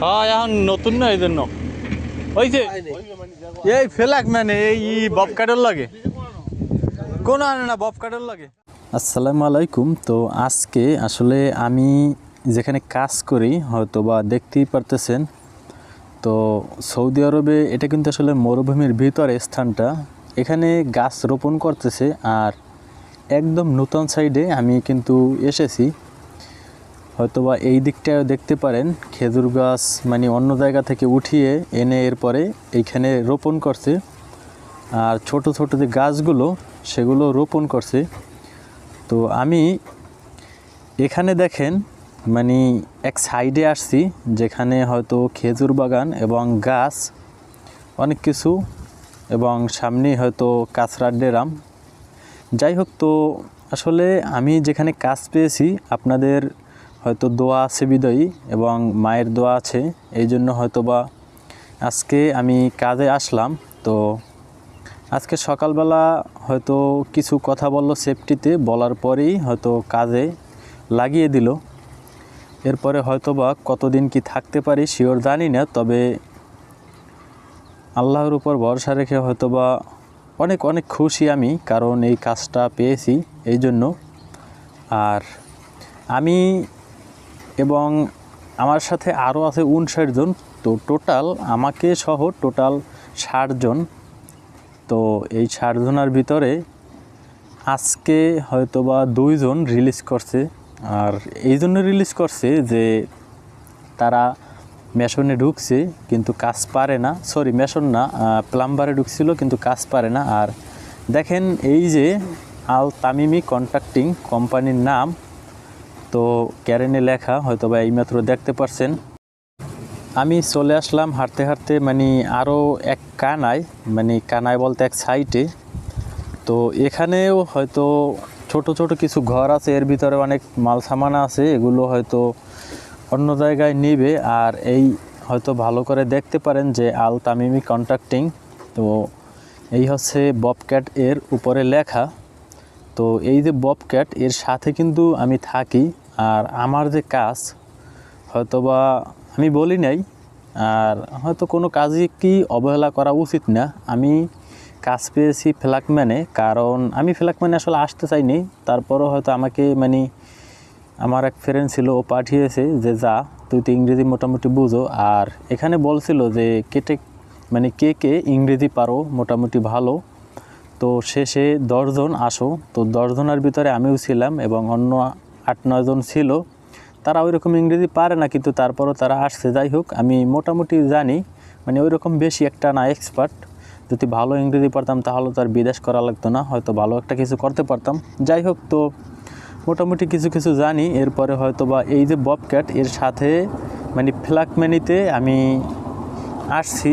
হ্যাঁ এখন নতুন না এই জন্য হয়েছে এই ফেলাক মানে এই বব কাটার লাগে কোনো আনে না বব কাটার লাগে। আসসালামু আলাইকুম। তো আজকে আসলে আমি যেখানে কাজ করি হয়তো বা দেখতেই পারতেছেন, তো সৌদি আরবে এটা কিন্তু আসলে মরুভূমির ভিতরে স্থানটা, এখানে গাছ রোপণ করতেছে। আর একদম নতুন সাইডে আমি কিন্তু এসেছি, হয়তোবা এই দিকটাও দেখতে পারেন খেজুর গাছ মানে অন্য জায়গা থেকে উঠিয়ে এনে এরপরে এইখানে রোপণ করছে। আর ছোট ছোট যে গাছগুলো সেগুলো রোপণ করছে। তো আমি এখানে দেখেন মানে এক সাইডে আসছি যেখানে হয়তো খেজুর বাগান এবং গাছ অনেক কিছু, এবং সামনে হয়তো কাঁচরার ডেরাম। যাই হোক, তো আসলে আমি যেখানে কাজ পেয়েছি আপনাদের হয়তো দোয়া আছে বিদয়ী এবং মায়ের দোয়া আছে, এই জন্য হয়তো বা আজকে আমি কাজে আসলাম। তো আজকে সকালবেলা হয়তো কিছু কথা বললো সেফটিতে, বলার পরেই হয়তো কাজে লাগিয়ে দিল। এরপরে হয়তো বা কতদিন কি থাকতে পারি শিওর জানি না, তবে আল্লাহর উপর ভরসা রেখে হয়তো বা অনেক অনেক খুশি আমি, কারণ এই কাজটা পেয়েছি এই জন্য। আর আমি এবং আমার সাথে আরও আছে 59 জন, তো টোটাল আমাকে সহ টোটাল 60 জন। তো এই 60 জনের ভিতরে আজকে হয়তো বা 2 জন রিলিজ করছে। আর এই জন্য রিলিজ করছে যে তারা মেশনে ঢুকছে কিন্তু কাজ পারে না, সরি মেশন না, প্লাম্বারে ঢুকছিল কিন্তু কাজ পারে না। আর দেখেন এই যে আল তামিমি কন্ট্রাক্টিং কোম্পানির নাম, তো ক্যারেনে লেখা, হয়তো বা এইমাত্র দেখতে পারছেন। আমি চলে আসলাম হাঁটতে হাঁটতে মানে আরও এক কানায়, মানে কানায় বলতে এক সাইটে। তো এখানেও হয়তো ছোট ছোট কিছু ঘর আছে, এর ভিতরে অনেক মাল সামান আছে, এগুলো হয়তো অন্য জায়গায় নিবে। আর এই হয়তো ভালো করে দেখতে পারেন যে আল তামিমি কন্ট্রাক্টিং, তো এই হচ্ছে ববক্যাট এর উপরে লেখা। তো এই যে ববক্যাট এর সাথে কিন্তু আমি থাকি। আর আমার যে কাজ হয়তোবা আমি বলি নাই, আর হয়তো কোনো কাজই কি অবহেলা করা উচিত না। আমি কাজ পেয়েছি ফ্ল্যাগম্যানে, কারণ আমি ফ্ল্যাগম্যানে আসলে আসতে চাইনি, তারপরও হয়তো আমাকে মানে আমার এক ফ্রেন্ড ছিল, ও পাঠিয়েছে যে যা তুই তো ইংরেজি মোটামুটি বুঝো। আর এখানে বলছিল যে কেটে মানে কে কে ইংরেজি পারো মোটামুটি ভালো, তো শেষে 10 জন আসো। তো 10 জনের ভিতরে আমিও ছিলাম এবং অন্য 8-9 জন ছিল, তারা ওই রকম ইংরেজি পারে না, কিন্তু তারপরও তারা আসছে। যাই হোক, আমি মোটামুটি জানি, মানে ওই রকম বেশি একটা না এক্সপার্ট। যদি ভালো ইংরেজি পারতাম তাহলে তো আর বিদেশ করা লাগতো না, হয়তো ভালো একটা কিছু করতে পারতাম। যাই হোক, তো মোটামুটি কিছু কিছু জানি। এরপরে হয়তো বা এই যে ববক্যাট এর সাথে মানে ফ্ল্যাগম্যানিতে আমি আসছি।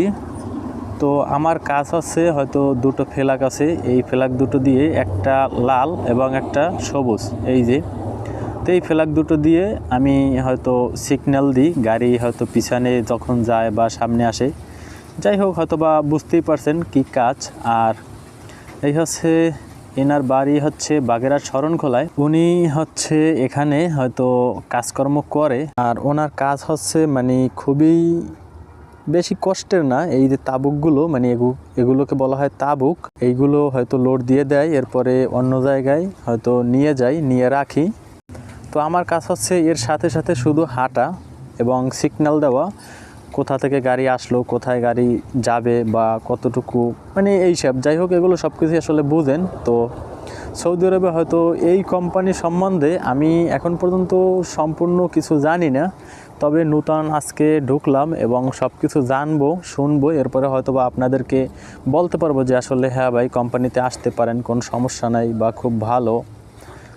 তো আমার কাজ হচ্ছে হয়তো 2টো ফ্ল্যাগ আছে, এই ফ্ল্যাগ দুটো দিয়ে, একটা লাল এবং একটা সবুজ, এই যে। তো এই ফ্ল্যাগ দুটো দিয়ে আমি হয়তো সিগন্যাল দিই, গাড়ি হয়তো পিছনে যখন যায় বা সামনে আসে। যাই হোক, হয়তো বা বুঝতেই পারছেন কি কাজ। আর এই হচ্ছে এনার বাড়ি হচ্ছে বাগেরহাট শরণখোলায়, উনি হচ্ছে এখানে হয়তো কাজকর্ম করে। আর ওনার কাজ হচ্ছে মানে খুবই বেশি কষ্টের না। এই যে তাবুকগুলো মানে এগুলোকে বলা হয় তাবুক, এইগুলো হয়তো লোড দিয়ে দেয়, এরপরে অন্য জায়গায় হয়তো নিয়ে যাই, নিয়ে রাখি। তো আমার কাজ হচ্ছে এর সাথে সাথে শুধু হাঁটা এবং সিগন্যাল দেওয়া, কোথা থেকে গাড়ি আসলো, কোথায় গাড়ি যাবে বা কতটুকু, মানে এইসব। যাই হোক, এগুলো সব কিছুই আসলে বুঝেন। তো সৌদি আরবে হয়তো এই কোম্পানি সম্বন্ধে আমি এখন পর্যন্ত সম্পূর্ণ কিছু জানি না, তবে নূতন আজকে ঢুকলাম এবং সব কিছু জানবো, শুনবো, এরপরে হয়তো বা আপনাদেরকে বলতে পারবো যে আসলে হ্যাঁ ভাই কোম্পানিতে আসতে পারেন, কোনো সমস্যা নাই বা খুব ভালো।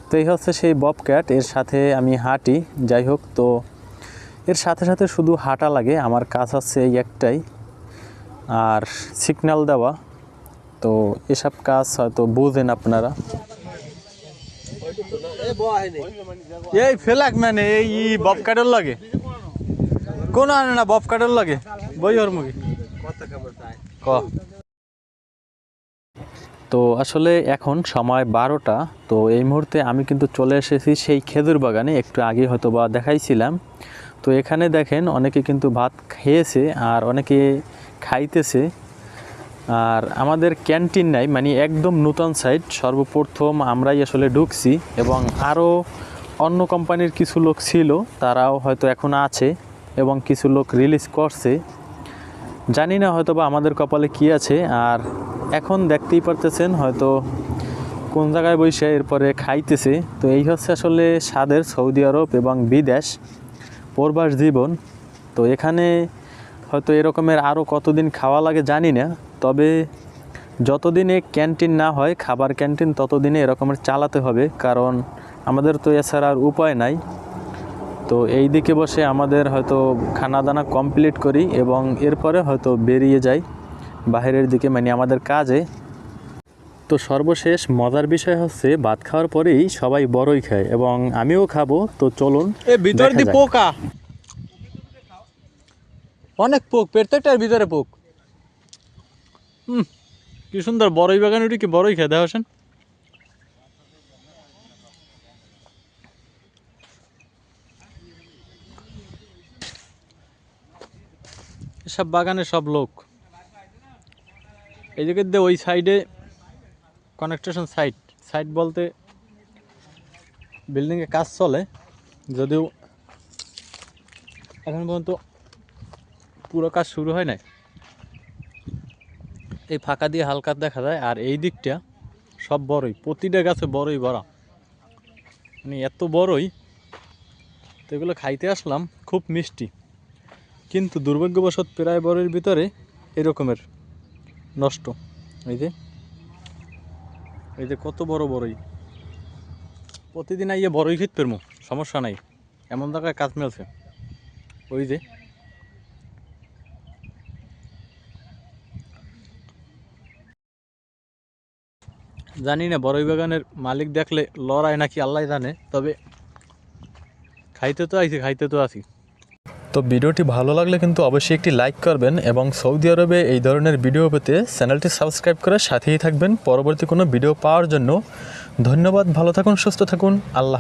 তো এই হচ্ছে সেই ববক্যাট, এর সাথে আমি হাঁটি। যাই হোক, তো এর সাথে সাথে শুধু হাঁটা লাগে, আমার কাজ হচ্ছে এই একটাই, আর সিগন্যাল দেওয়া। তো এসব কাজ হয়তো বুঝেন আপনারা। এই ফেলাক মানে এই ববক্যাটের লাগে কোনো আনে না, ববক্যাটের লাগে বই ওর মুখে ক। তো আসলে এখন সময় 12টা। তো এই মুহূর্তে আমি কিন্তু চলে এসেছি সেই খেজুর বাগানে, একটু আগে হয়তো বা দেখাইছিলাম। তো এখানে দেখেন অনেকে কিন্তু ভাত খেয়েছে আর অনেকে খাইতেছে। আর আমাদের ক্যান্টিন নাই, মানে একদম নূতন সাইট, সর্বপ্রথম আমরাই আসলে ঢুকছি এবং আরও অন্য কোম্পানির কিছু লোক ছিল, তারাও হয়তো এখন আছে এবং কিছু লোক রিলিজ করছে, জানি না হয়তো বা আমাদের কপালে কি আছে। আর এখন দেখতেই পারতেছেন হয়তো কোন জায়গায় বসে এরপরে খাইতেছে। তো এই হচ্ছে আসলে স্বাদের সৌদি আরব এবং বিদেশ প্রবাস জীবন। তো এখানে হয়তো এরকমের আরও কতদিন খাওয়া লাগে জানি না, তবে যতদিনে ক্যান্টিন না হয় খাবার ক্যান্টিন ততদিনে এরকমের চালাতে হবে, কারণ আমাদের তো এছাড়া আর উপায় নাই। তো এই দিকে বসে আমাদের হয়তো খানা দানা কমপ্লিট করি এবং এরপরে হয়তো বেরিয়ে যাই বাইরের দিকে, মানে আমাদের কাজে। তো সর্বশেষ মজার বিষয় হচ্ছে ভাত খাওয়ার পরেই সবাই বড়ই খায় এবং আমিও খাবো। তো চলুন, ভিতর দি পোকা, অনেক পোক, প্রত্যেকটার ভিতরে পোক। কি সুন্দর বড়ই বাগান, উঠি কি বড়ই খেয়ে দেওয়া আসেন। সব বাগানে সব লোক এই দিকে দিয়ে ওই সাইডে কনেকট্রেশন সাইট বলতে বিল্ডিংয়ে কাজ চলে, যদিও এখন পর্যন্ত পুরো কাজ শুরু হয় নাই। এই ফাঁকা দিয়ে হালকা দেখা যায়। আর এই দিকটা সব বড়ই, প্রতিটা গাছে বড়ই ভরা, মানে এত বড়ই। তো এগুলো খাইতে আসলাম, খুব মিষ্টি, কিন্তু দুর্ভাগ্যবশত প্রায় বড়ির ভিতরে এরকমের নষ্ট। এই যে কত বড় বড়ই, প্রতিদিন আইয়ে বড়ই খেতে পারবো, সমস্যা নাই, এমন জায়গায় কাজ মিলছে। ওই যে জানি না বড়ই বাগানের মালিক দেখলে লড়ায় নাকি আল্লাহ জানে, তবে খাইতে তো আছি। তো ভিডিওটি ভালো লাগলে কিন্তু অবশ্যই একটি লাইক করবেন এবং সৌদি আরবে এই ধরনের ভিডিও পেতে চ্যানেলটি সাবস্ক্রাইব করে সাথেই থাকবেন পরবর্তী কোনো ভিডিও পাওয়ার জন্য। ধন্যবাদ, ভালো থাকুন, সুস্থ থাকুন, আল্লাহ।